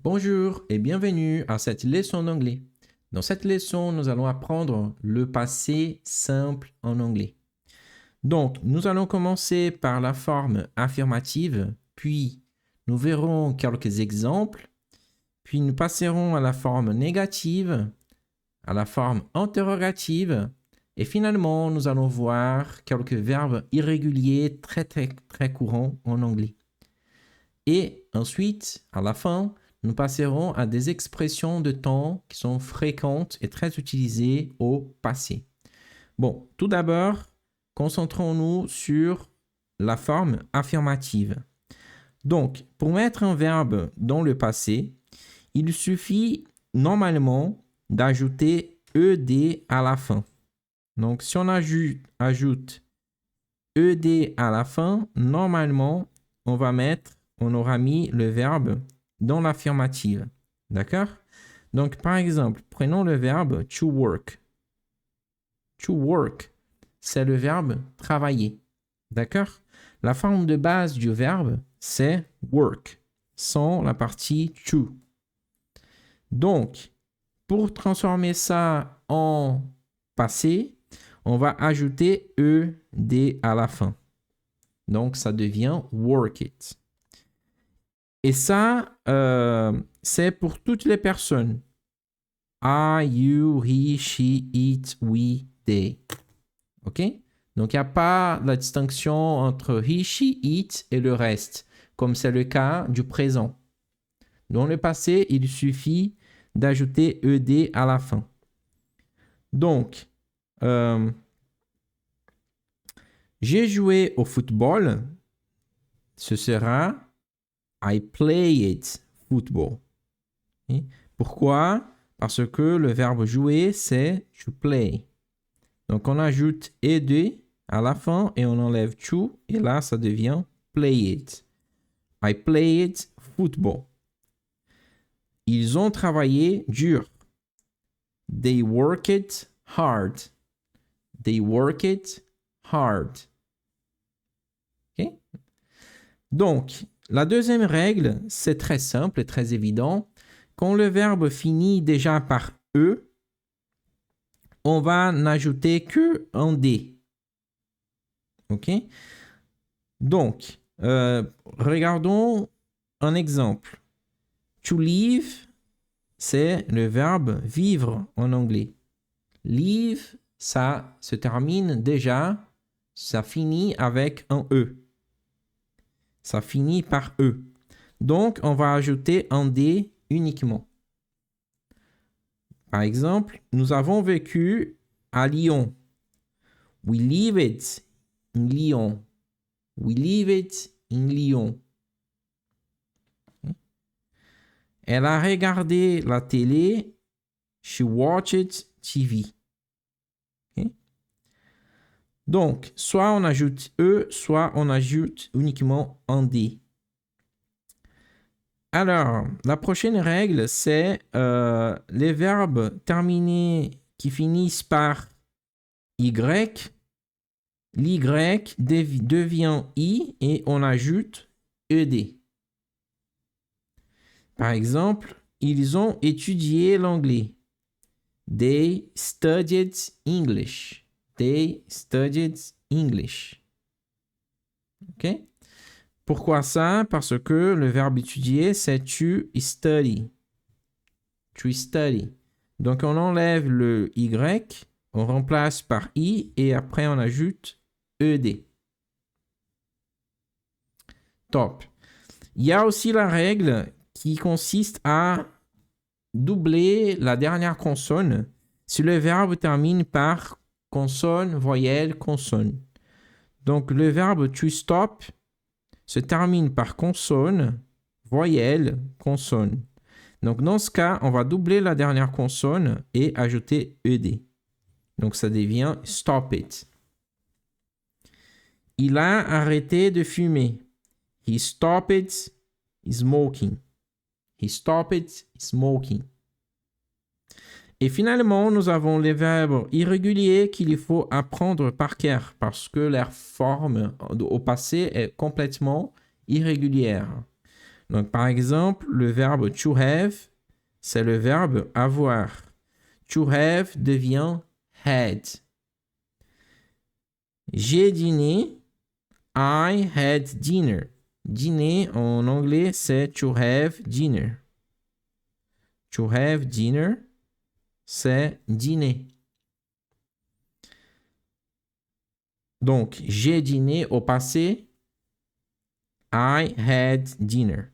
Bonjour et bienvenue à cette leçon d'anglais. Dans cette leçon, nous allons apprendre le passé simple en anglais. Donc, nous allons commencer par la forme affirmative, puis nous verrons quelques exemples, puis nous passerons à la forme négative, à la forme interrogative, et finalement, nous allons voir quelques verbes irréguliers très courants en anglais. Et ensuite, à la fin, nous passerons à des expressions de temps qui sont fréquentes et très utilisées au passé. Bon, tout d'abord, concentrons-nous sur la forme affirmative. Donc, pour mettre un verbe dans le passé, il suffit normalement d'ajouter ED à la fin. Donc, si on ajoute ED à la fin, normalement, on aura mis le verbe dans l'affirmative. D'accord? Donc, par exemple, prenons le verbe to work. To work, c'est le verbe travailler. D'accord? La forme de base du verbe, c'est work, sans la partie to. Donc, pour transformer ça en passé, on va ajouter ED à la fin. Donc, ça devient work it. Et ça, c'est pour toutes les personnes. I, you, he, she, it, we, they. OK? Donc, il n'y a pas la distinction entre he, she, it et le reste, comme c'est le cas du présent. Dans le passé, il suffit d'ajouter ED à la fin. Donc, j'ai joué au football. Ce sera I played football. Okay? Pourquoi? Parce que le verbe jouer, c'est to play. Donc, on ajoute ed à la fin et on enlève to. Et là, ça devient played. I played football. Ils ont travaillé dur. They worked hard. They worked hard. Okay? Donc, la deuxième règle, c'est très simple et très évident. Quand le verbe finit déjà par E, on va n'ajouter que un D. OK? Donc, regardons un exemple. To live, c'est le verbe vivre en anglais. Live, ça se termine déjà, ça finit avec un E. Ça finit par E. Donc, on va ajouter un D uniquement. Par exemple, nous avons vécu à Lyon. We lived in Lyon. We lived in Lyon. Elle a regardé la télé. She watched TV. Okay? Donc, soit on ajoute E, soit on ajoute uniquement un D. Alors, la prochaine règle, c'est les verbes terminés qui finissent par Y. L'Y devient I et on ajoute ED. Par exemple, ils ont étudié l'anglais. They studied English. They studied English. OK? Pourquoi ça? Parce que le verbe étudier, c'est to study. To study. Donc, on enlève le Y, on remplace par I et après, on ajoute ED. Top. Il y a aussi la règle qui consiste à doubler la dernière consonne si le verbe termine par consonne, voyelle, consonne. Donc, le verbe to stop se termine par consonne, voyelle, consonne. Donc, dans ce cas, on va doubler la dernière consonne et ajouter ED. Donc, ça devient stop it. Il a arrêté de fumer. He stopped smoking. He stopped smoking. Et finalement, nous avons les verbes irréguliers qu'il faut apprendre par cœur parce que leur forme au passé est complètement irrégulière. Donc, par exemple, le verbe to have, c'est le verbe avoir. To have devient had. J'ai dîné. I had dinner. Dîner en anglais, c'est to have dinner. To have dinner, c'est dîner. Donc, j'ai dîné au passé. I had dinner.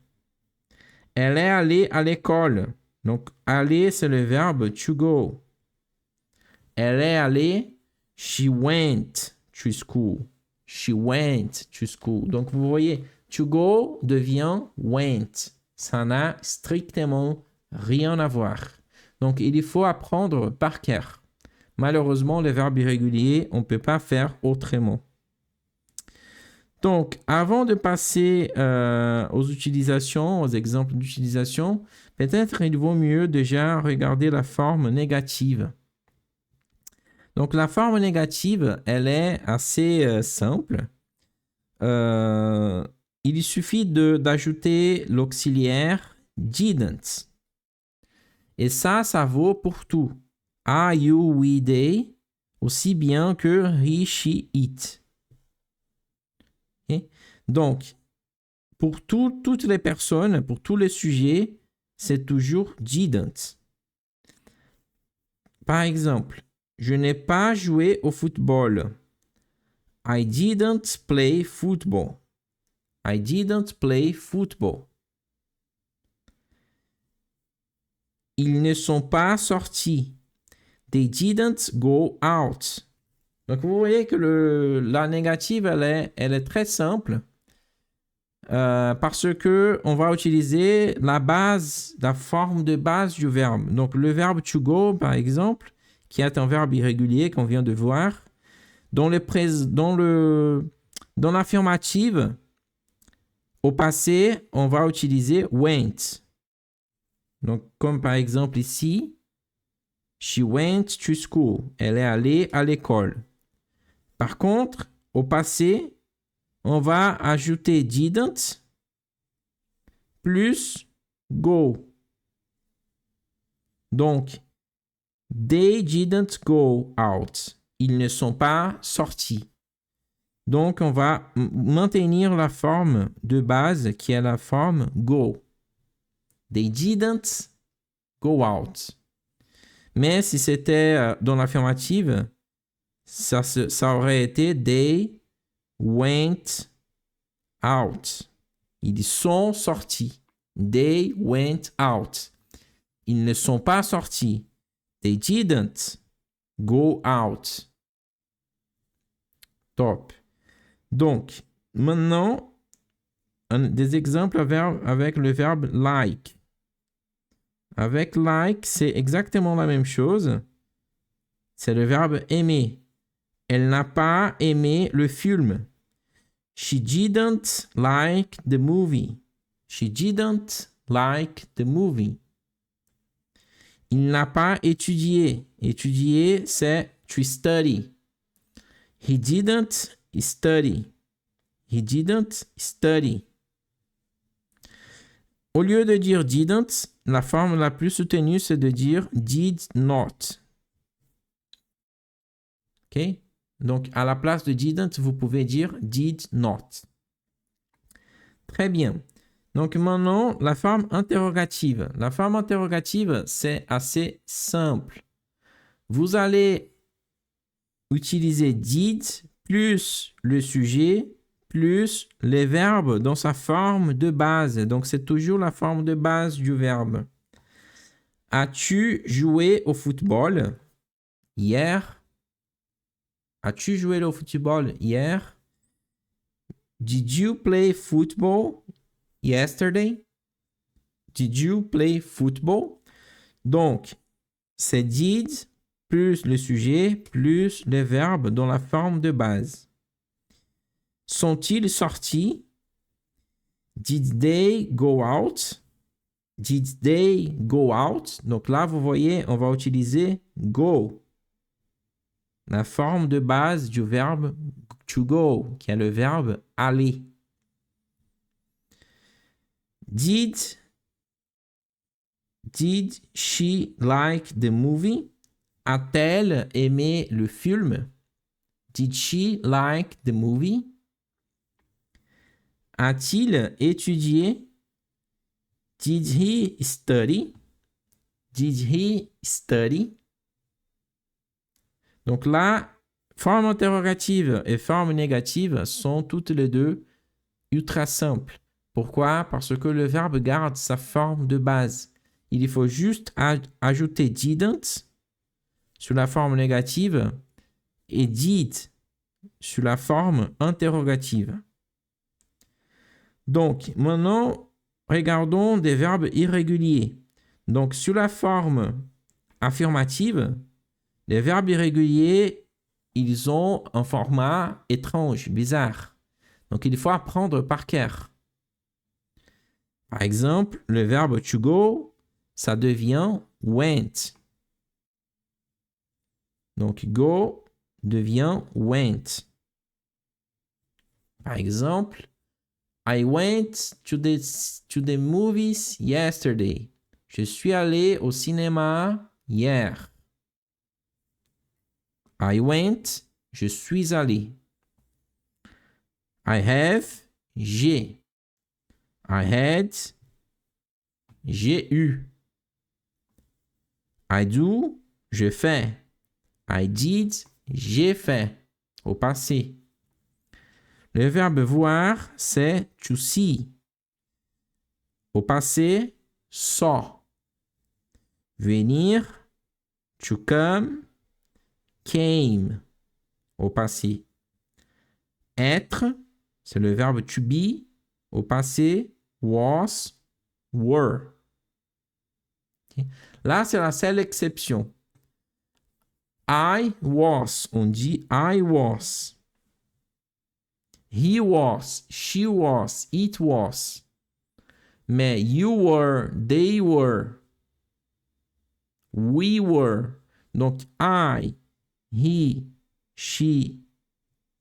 Elle est allée à l'école. Donc, aller, c'est le verbe to go. Elle est allée. She went to school. She went to school. Donc, vous voyez, to go devient went. Ça n'a strictement rien à voir. Donc, il faut apprendre par cœur. Malheureusement, les verbes irréguliers, on ne peut pas faire autrement. Donc, avant de passer aux utilisations, aux exemples d'utilisation, peut-être il vaut mieux déjà regarder la forme négative. Donc, la forme négative, elle est assez simple. Il suffit d'ajouter l'auxiliaire didn't. Et ça vaut pour tout. I, you, we, they, aussi bien que he, she, it. Okay? Donc, pour toutes les personnes, pour tous les sujets, c'est toujours didn't. Par exemple, je n'ai pas joué au football. I didn't play football. I didn't play football. Ils ne sont pas sortis. They didn't go out. Donc, vous voyez que la négative, elle est très simple parce que on va utiliser la forme de base du verbe. Donc, le verbe to go, par exemple, qui est un verbe irrégulier qu'on vient de voir, dans l'affirmative, au passé, on va utiliser went. Donc, comme par exemple ici, she went to school. Elle est allée à l'école. Par contre, au passé, on va ajouter didn't plus go. Donc, they didn't go out. Ils ne sont pas sortis. Donc, on va maintenir la forme de base qui est la forme go. They didn't go out. Mais si c'était dans l'affirmative, ça aurait été they went out. Ils sont sortis. They went out. Ils ne sont pas sortis. They didn't go out. Top. Donc, maintenant, des exemples avec le verbe like. Avec like, c'est exactement la même chose. C'est le verbe aimer. Elle n'a pas aimé le film. She didn't like the movie. She didn't like the movie. Il n'a pas étudié. Étudier, c'est to study. He didn't study. He didn't study. Au lieu de dire didn't, la forme la plus soutenue, c'est de dire did not. OK? Donc, à la place de didn't, vous pouvez dire did not. Très bien. Donc, maintenant, la forme interrogative. La forme interrogative, c'est assez simple. Vous allez utiliser did plus le sujet plus les verbes dans sa forme de base. Donc, c'est toujours la forme de base du verbe. As-tu joué au football hier? As-tu joué au football hier? Did you play football yesterday? Did you play football? Donc, c'est did plus le sujet plus les verbes dans la forme de base. Sont-ils sortis? Did they go out? Did they go out? Donc là, vous voyez, on va utiliser go. La forme de base du verbe to go, qui est le verbe aller. Did she like the movie? A-t-elle aimé le film? Did she like the movie? A-t-il étudié? Did he study? Did he study? Donc là, forme interrogative et forme négative sont toutes les deux ultra simples. Pourquoi? Parce que le verbe garde sa forme de base. Il faut juste ajouter didn't sur la forme négative et did sur la forme interrogative. Donc, maintenant, regardons des verbes irréguliers. Donc, sur la forme affirmative, les verbes irréguliers, ils ont un format étrange, bizarre. Donc, il faut apprendre par cœur. Par exemple, le verbe to go, ça devient went. Donc, go devient went. Par exemple, I went to the movies yesterday. Je suis allé au cinéma hier. I went, je suis allé. I have, j'ai. I had, j'ai eu. I do, je fais. I did, j'ai fait. Au passé. Le verbe voir, c'est to see. Au passé, saw. Venir, to come, came. Au passé. Être, c'est le verbe to be. Au passé, was, were. Okay. Là, c'est la seule exception. I was, on dit I was. He was, she was, it was. Mais you were, they were, we were. Donc I, he, she,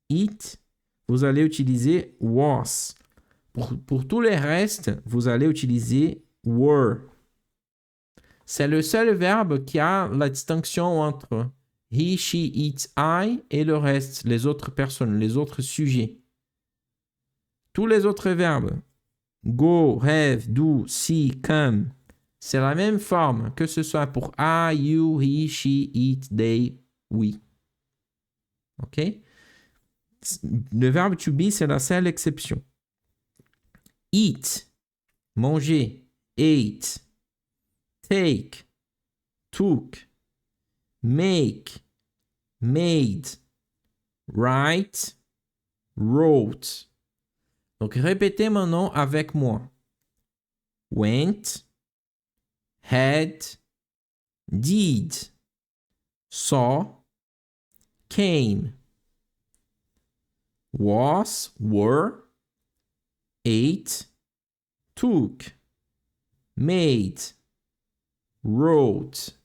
it, vous allez utiliser was. Pour tous les restes, vous allez utiliser were. C'est le seul verbe qui a la distinction entre he, she, it, I et le reste, les autres personnes, les autres sujets. Tous les autres verbes, go, have, do, see, come, c'est la même forme, que ce soit pour I, you, he, she, it, they, we. OK? Le verbe to be, c'est la seule exception. Eat, manger, ate, take, took, make, made, write, wrote. Donc, répétez maintenant avec moi. Went, had, did, saw, came, was, were, ate, took, made, wrote.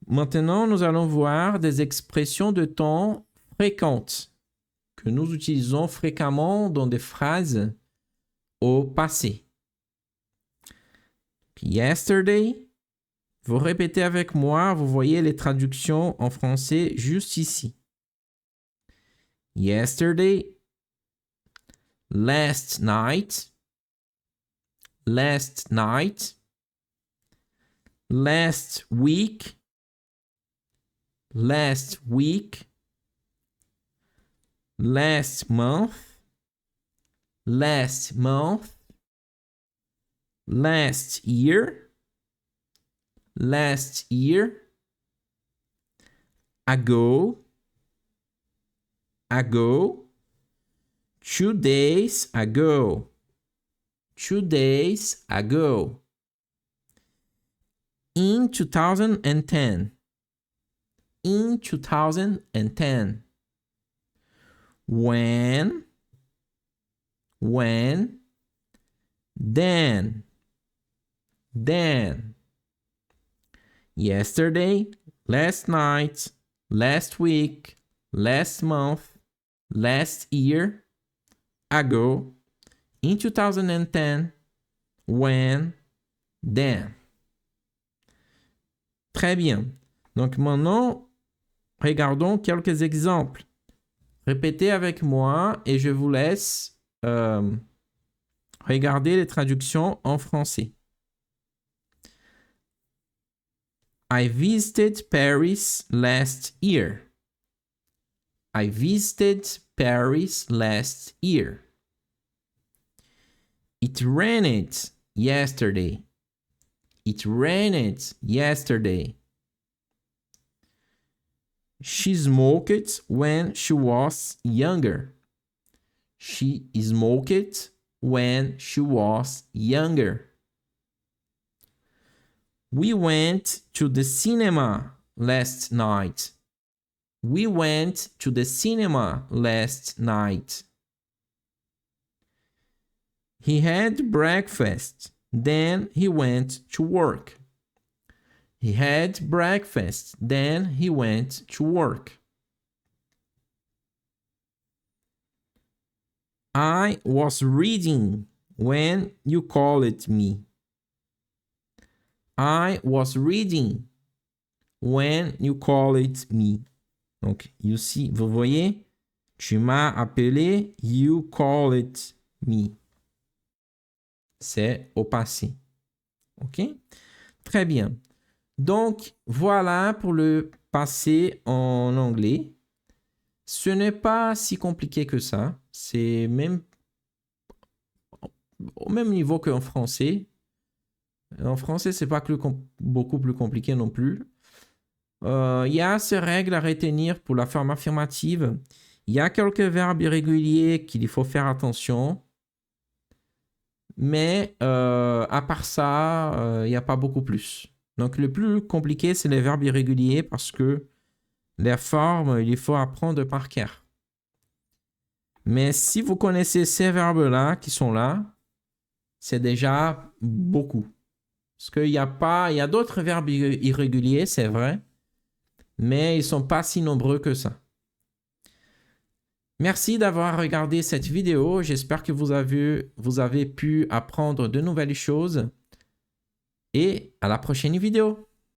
Maintenant, nous allons voir des expressions de temps fréquentes que nous utilisons fréquemment dans des phrases au passé. Yesterday, vous répétez avec moi, vous voyez les traductions en français juste ici. Yesterday, last night, last night, last week, last week, last month, last month, last year, last year, ago, ago, 2 days ago, 2 days ago, in 2010, in 2010, when, then, yesterday, last night, last week, last month, last year, ago, in 2010, when, then. Très bien. Donc maintenant, regardons quelques exemples. Répétez avec moi et je vous laisse regarder les traductions en français. I visited Paris last year. I visited Paris last year. It rained yesterday. It rained yesterday. She smoked when she was younger. She smoked when she was younger. We went to the cinema last night. We went to the cinema last night. He had breakfast, then he went to work. He had breakfast, then he went to work. I was reading when you called me. I was reading when you called me. Donc, ici, vous voyez, tu m'as appelé, you called me. C'est au passé. OK? Très bien. Donc, voilà pour le passé en anglais. Ce n'est pas si compliqué que ça. C'est même au même niveau qu'en français. En français, c'est pas beaucoup plus compliqué non plus. Il y a ces règles à retenir pour la forme affirmative. Il y a quelques verbes irréguliers qu'il faut faire attention. Mais à part ça, il n'y a pas beaucoup plus. Donc, le plus compliqué, c'est les verbes irréguliers parce que les formes, il faut apprendre par cœur. Mais si vous connaissez ces verbes-là qui sont là, c'est déjà beaucoup. Parce qu'il y a d'autres verbes irréguliers, c'est vrai, mais ils ne sont pas si nombreux que ça. Merci d'avoir regardé cette vidéo. J'espère que vous avez pu apprendre de nouvelles choses. Et à la prochaine vidéo.